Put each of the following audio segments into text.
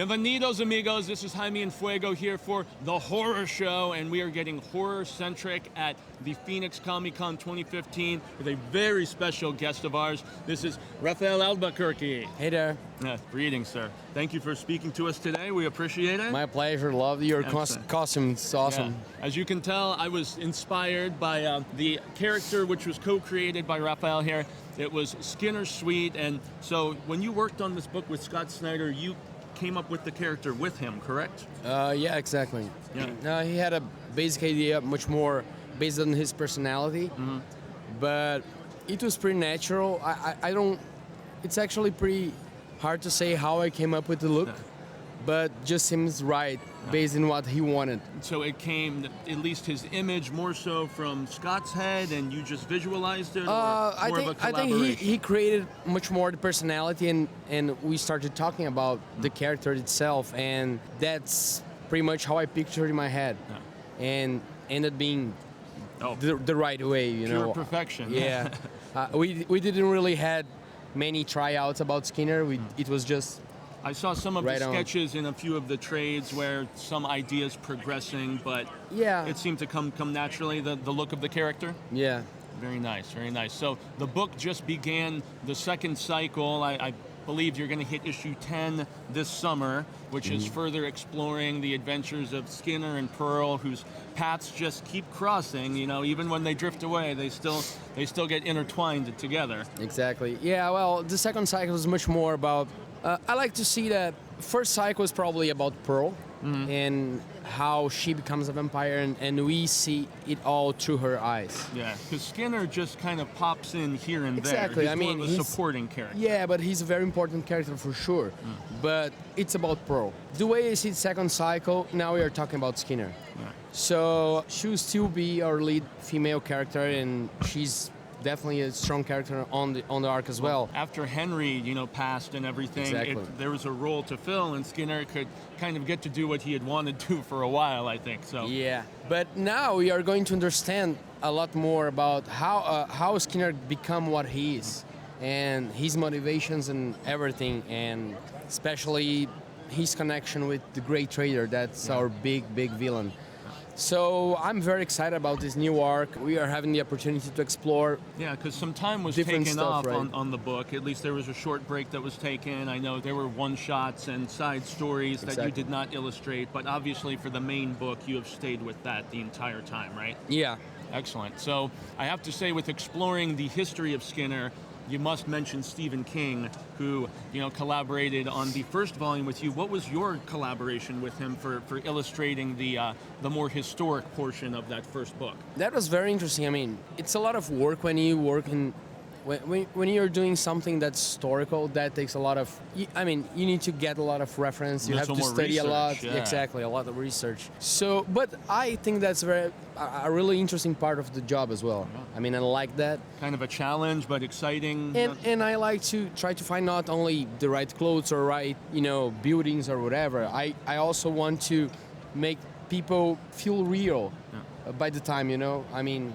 Bienvenidos, amigos. This is Jaime and Fuego here for the horror show, and we are getting horror-centric at the Phoenix Comicon 2015 with a very special guest of ours. This is Rafael Albuquerque. Hey there. Greetings, sir. Thank you for speaking to us today. We appreciate it. My pleasure. Love your costume. It's awesome. Yeah. As you can tell, I was inspired by the character which was co-created by Rafael here. It was Skinner Sweet, and so when you worked on this book with Scott Snyder, you came up with the character with him, correct? Yeah, exactly. Yeah. He had a basic idea, much more based on his personality, but it was pretty natural. I don't. It's actually pretty hard to say how I came up with the look, but just seems right based on what he wanted. So it came, at least his image, more so from Scott's head, and you just visualized it, or I think he created much more the personality, and we started talking about the character itself, and that's pretty much how I pictured in my head, and ended being the right way, you know. Pure perfection. Yeah. We didn't really had many tryouts about Skinner. It was just. I saw some of the sketches in a few of the trades where some ideas progressing, but it seemed to come naturally, the look of the character. Yeah. Very nice, very nice. So the book just began the second cycle. I believe you're going to hit issue 10 this summer, which is further exploring the adventures of Skinner and Pearl, whose paths just keep crossing. You know, even when they drift away, they still get intertwined together. Exactly. Yeah, well, the second cycle is much more about... I like to see that first cycle is probably about Pearl and how she becomes a vampire, and we see it all through her eyes. Yeah, because Skinner just kind of pops in here and there. Exactly. He's more of a supporting character. Yeah, but he's a very important character for sure. But it's about Pearl. The way I see the second cycle, now we are talking about Skinner. Yeah. So she'll still be our lead female character, and she's definitely a strong character on the arc as well. After Henry, passed and everything, there was a role to fill, and Skinner could kind of get to do what he had wanted to for a while, I think. So. Yeah, but now we are going to understand a lot more about how Skinner become what he is, and his motivations and everything, and especially his connection with the Great Trader. That's our big villain. So I'm very excited about this new arc. We are having the opportunity to explore. Yeah, because some time was taken off on the book. At least there was a short break that was taken. I know there were one-shots and side stories that you did not illustrate, but obviously for the main book, you have stayed with that the entire time, right? Yeah. Excellent. So I have to say, with exploring the history of Skinner, you must mention Stephen King, who collaborated on the first volume with you. What was your collaboration with him for illustrating the more historic portion of that first book? That was very interesting. I mean, it's a lot of work when you work in. When you're doing something that's historical, that takes a lot of... I mean, you need to get a lot of reference. You have to study a lot. Yeah. Exactly, a lot of research. So, but I think that's a really interesting part of the job as well. Yeah. I mean, I like that. Kind of a challenge, but exciting. And I like to try to find not only the right clothes or right, buildings or whatever. I also want to make people feel real by the time, I mean...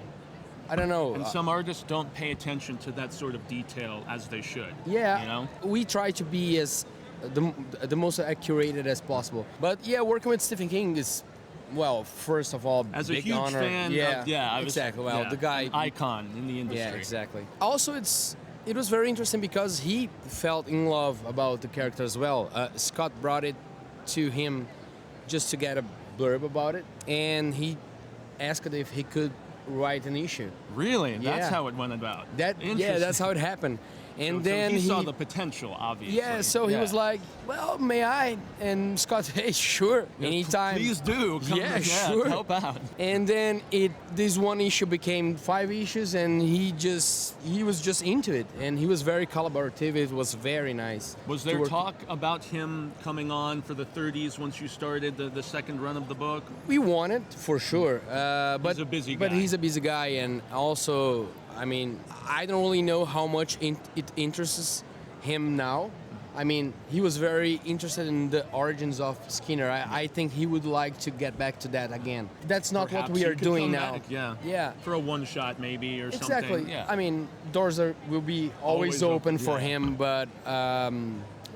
I don't know. And some artists don't pay attention to that sort of detail as they should. Yeah, we try to be as the most accurate as possible. But yeah, working with Stephen King is, well, first of all, as big a huge honor. fan. Exactly. Well, the guy, an icon in the industry. Yeah, exactly. Also, it was very interesting because he felt in love about the character as well. Scott brought it to him just to get a blurb about it, and he asked if he could write an issue. Really? That's how it went about. That's how it happened. And then he saw the potential, obviously. Yeah, so he was like, well, may I? And Scott, hey, sure, anytime. Please do. Come sure. Help out. And then this one issue became 5 issues, and he was just into it, and he was very collaborative. It was very nice. Was there talk about him coming on for the 30s once you started the second run of the book? We wanted, for sure. But he's a busy guy. But he's a busy guy, and also... I mean, I don't really know how much it interests him now. I mean, he was very interested in the origins of Skinner. I think he would like to get back to that again. That's not Perhaps what we are doing now. Back, yeah. For a one-shot maybe or something. Exactly. Yeah. I mean, doors will be always open for him, but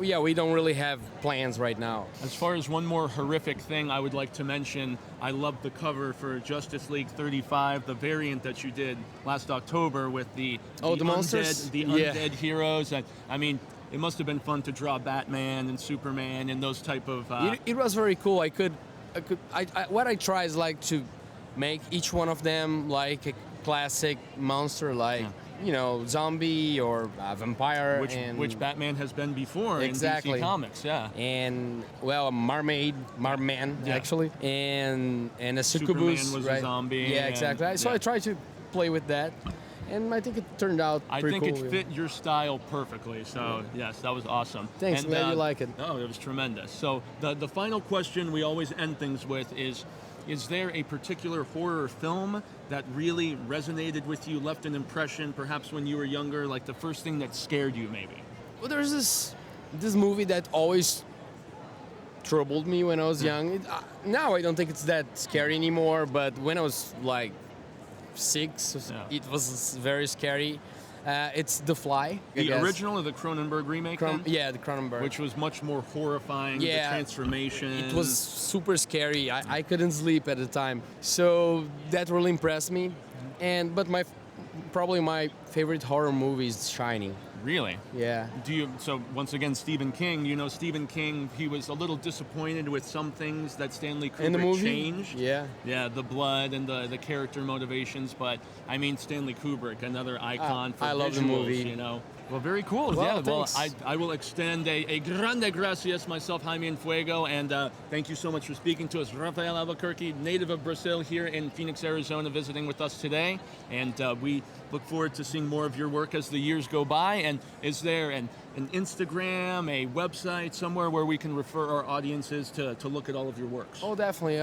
Yeah, we don't really have plans right now. As far as one more horrific thing I would like to mention, I love the cover for Justice League 35, the variant that you did last October with the monsters? undead heroes. And I mean, it must have been fun to draw Batman and Superman and those type of. It was very cool. What I try is like to make each one of them like a classic monster, like zombie or vampire, which Batman has been before in DC Comics, yeah. And well, Marman Yeah. actually, and a Superman succubus, was right? a zombie. Yeah, exactly. and- So yeah. I try to play with that, and I think it turned out I pretty think cool. it fit your style perfectly. So yes, that was awesome. Thanks, and, glad you like it. Oh, it was tremendous. So the final question we always end things with is there a particular horror film that really resonated with you, left an impression, perhaps when you were younger, like the first thing that scared you, maybe? Well, there's this movie that always troubled me when I was young. Now I don't think it's that scary anymore, but when I was like 6, Yeah. it was very scary. It's The Fly. I The guess. original or the Cronenberg remake? then? Yeah, the Cronenberg. Which was much more horrifying. Yeah, the transformation. It was super scary. I couldn't sleep at the time, so that really impressed me. But probably my favorite horror movie is Shining. Really? Yeah. So once again, Stephen King. Stephen King. He was a little disappointed with some things that Stanley Kubrick In the movie? changed. Yeah. Yeah, the blood and the character motivations. But I mean, Stanley Kubrick, another icon for I visuals. love the movie. Well, very cool. Well, yeah. Well, thanks. I will extend a grande gracias myself, Jaime en Fuego, and thank you so much for speaking to us, Rafael Albuquerque, native of Brazil, here in Phoenix, Arizona, visiting with us today. And we look forward to seeing more of your work as the years go by. And is there an Instagram, a website, somewhere where we can refer our audiences to look at all of your works? Oh, definitely.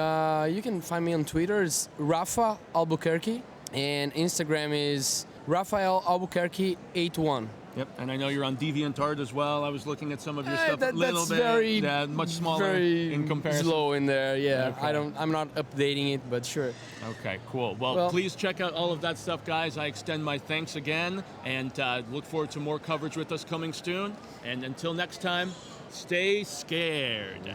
You can find me on Twitter. It's Rafa Albuquerque, and Instagram is Rafael Albuquerque 81. Yep, and I know you're on DeviantArt as well. I was looking at some of your stuff a little that's bit. Much smaller very in comparison. slow in there. Yeah, Okay. I'm not updating it, but sure. Okay, cool. Well, please check out all of that stuff, guys. I extend my thanks again, and look forward to more coverage with us coming soon. And until next time, stay scared.